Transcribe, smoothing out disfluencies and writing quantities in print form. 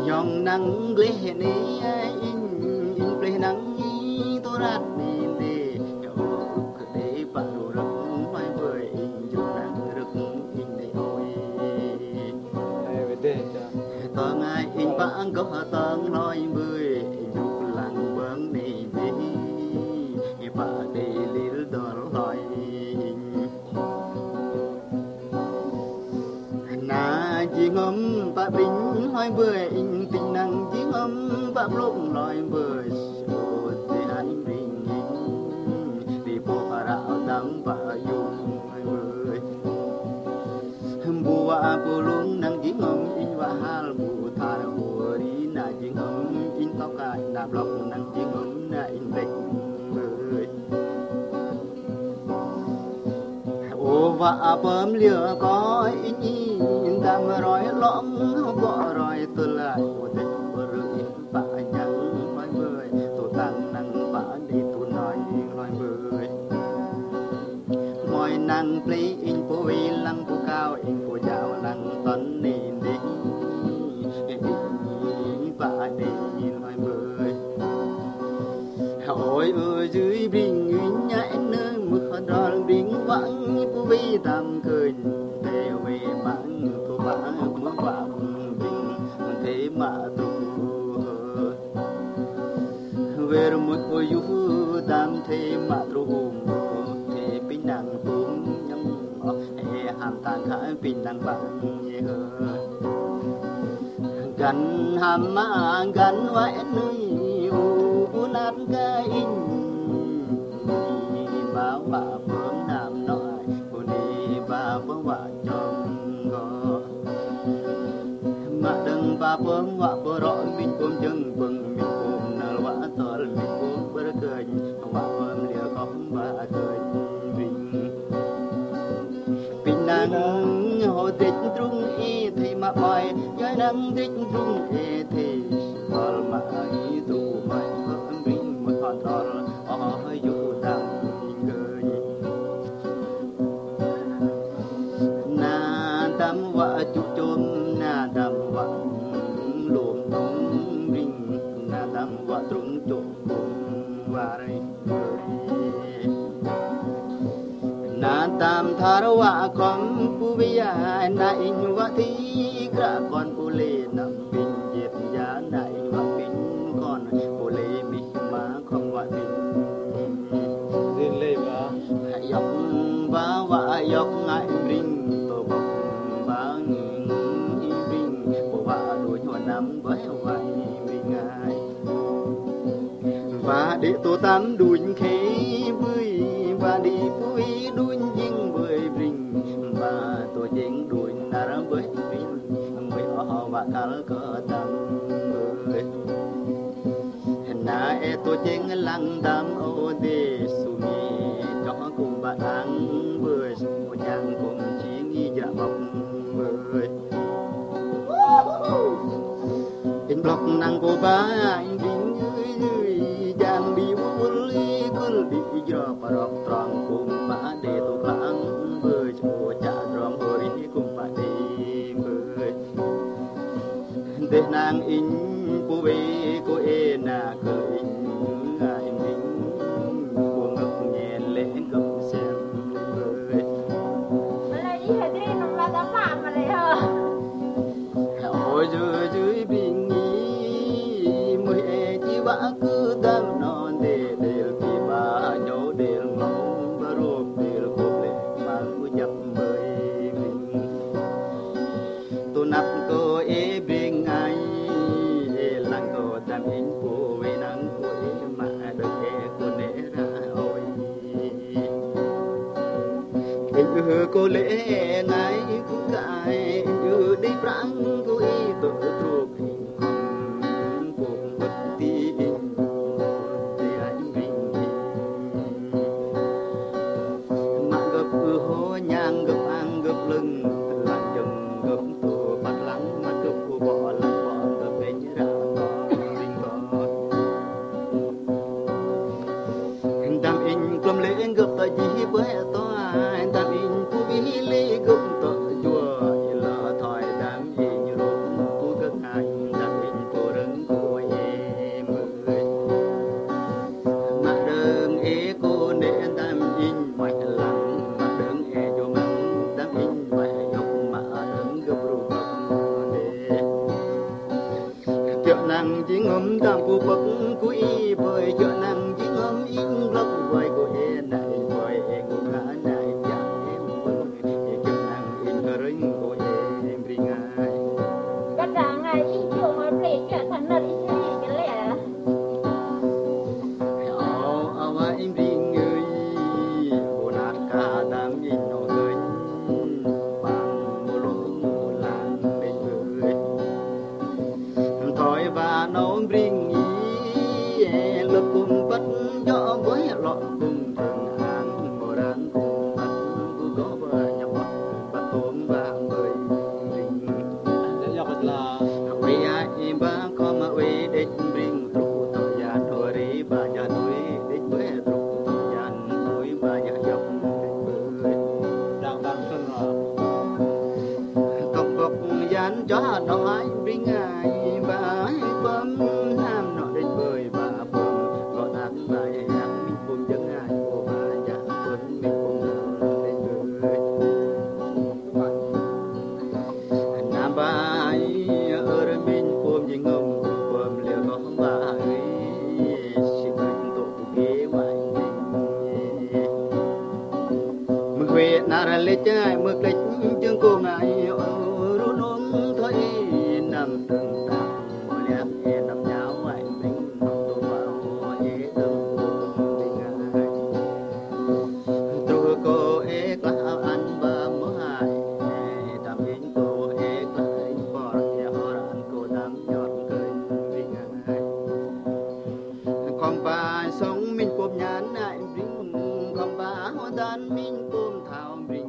nhong nắng lê ní in lê nắng tôi rát đi đi để bà đồ rực mai bơi dù nắng rực in để ôi tơ ngay in vãng có tơ nói bơi dù lặng bướng đi đi bà đi lìa đỏ lòi na chỉ ngấm bà bình nói bơi tình năng chỉ ngấm bà lúc nói bơi ôi để anh bình đi bộ bà rạo đắng bà dùng bơi bùa bùa luôn năng chỉ ngấm in và hal bùa thà bùa đi na chỉ ngấm in tóc cài nạp lọc năng chỉ ngấm na in bạch bơi ô và bơm lửa có in đam rồi lõm bỏ rồi tôi lại một đêm bơi bà nhắn nói bơi tôi tăng năng bà đi tôi nói bơi mọi năng plei in bôi lăng bù cao in bù dạo lăng tấn nền đi bà đi nói bơi ôi ơi dưới bình nguyên nhảy nơi mưa đỏ bình vắng bù vi tạm cười để về mặn tôi bà muốn bà bình thế mà tôi về một ôi du tam thế mà tôi thế bình năng cũng nhắm hàm tàn khải bình năng bằng gần hàm má gần vẽ nơi u nát cái báo bà phương nam nói cô đi bà phương bà chồng gò mà đừng bà phương bà bờ rọi mình ôm chân bừng mình ôm nở vã tỏi mình ôm bờ cười bà ôm liều không bà cười bình năng hồ tịch trung y thì mà bài giải năng tịch trung y thì bờ mà y tu mày hơn bình một con tỏi ở dù đằng đam vợ chúc chôm na đam vợ luồng tung rinh na đam vợ trung chôm và đây na đam thar vợ con pu bia na in vợ thi cả con pu lê nằm bình diệt giá na in vợ bình con pu lê bị má không vợ bình din lê vợ dọc vợ dọc ngại rinh và để tôi tắm đuôi khế vui và đi vui đuôi nhưng bơi bình và tôi chén đuôi na bơi bình mới họ và cả cỡ tắm bơi na tôi chén lăng đam ô de sumi cho cùng bạn ăn bơi một nhang cùng chỉ nghi dạ bọc bơi in block năng cô ba in bình jang di wuli kul di jro parok trong cùng ba để tu lang bơi cho cha trong bơi cùng ba đi bơi để nàng in cô về cô e na cười in bình cô ngọc nhẹ lẽ ngọc xem bơi mà lại đi hết đi nó là tấm phạm mà lại hả ôi dưới bình nghi mười e chi vã cứ đam non để khi bà nhổ để ngóng bà ruột để cột lệ bà cứ dập bơi mình tôi nắp cô e bên ai lăng cô ngầm tam cô bậc cô y bởi chợ năng chỉ ngầm in lốc bởi cô e này bởi e cô khá này chẳng em bởi chợ năng in cơ rinh cô em đi ngayก็ดังไงอีโจมาเปลี่ยนจากถนนอีเฉลี่ยกันเลย เอาว่าem đi người cô nát cả đám in nó người bằng mùa lũ mùa làng bên người thôi và nó bring ý lực cùng bắt gió với lọ cùng thường hàng mùa đàn cùng bắt cứ có vợ nhập bắt tôm và người để do cái là vì ai ba có mà vì đích bring trụ tội gian hồi đi bà nhà tôi đích với trụ tội gian tôi bà nhà dọc bơi đang xuân rồi công bọc gian cho nói bring ai bà bấm nam nọ đích bơi bà bơm gọi ác bà ác mình cùng dân ai của bà nhà bơm mình cùng đích bơi nam bà ở đây mình cùng gì ngầm bơm liều có bà ấy xin anh tổ ghế ngoài mực về nara lết trái mực lết chương cô ngài ru nón thấy nằm từng tạc mỗi lẽ e nằm nháo ngoài mình tôi vào e từng tình ngài tôi cô e cả anh ba mơ hại tạm in cô e cả anh bỏ ra họ anh cô đam nhọt cười vì ngài không ba sống mình cốm nhàn lại bring không ba hoa đan mình cốm thảo bring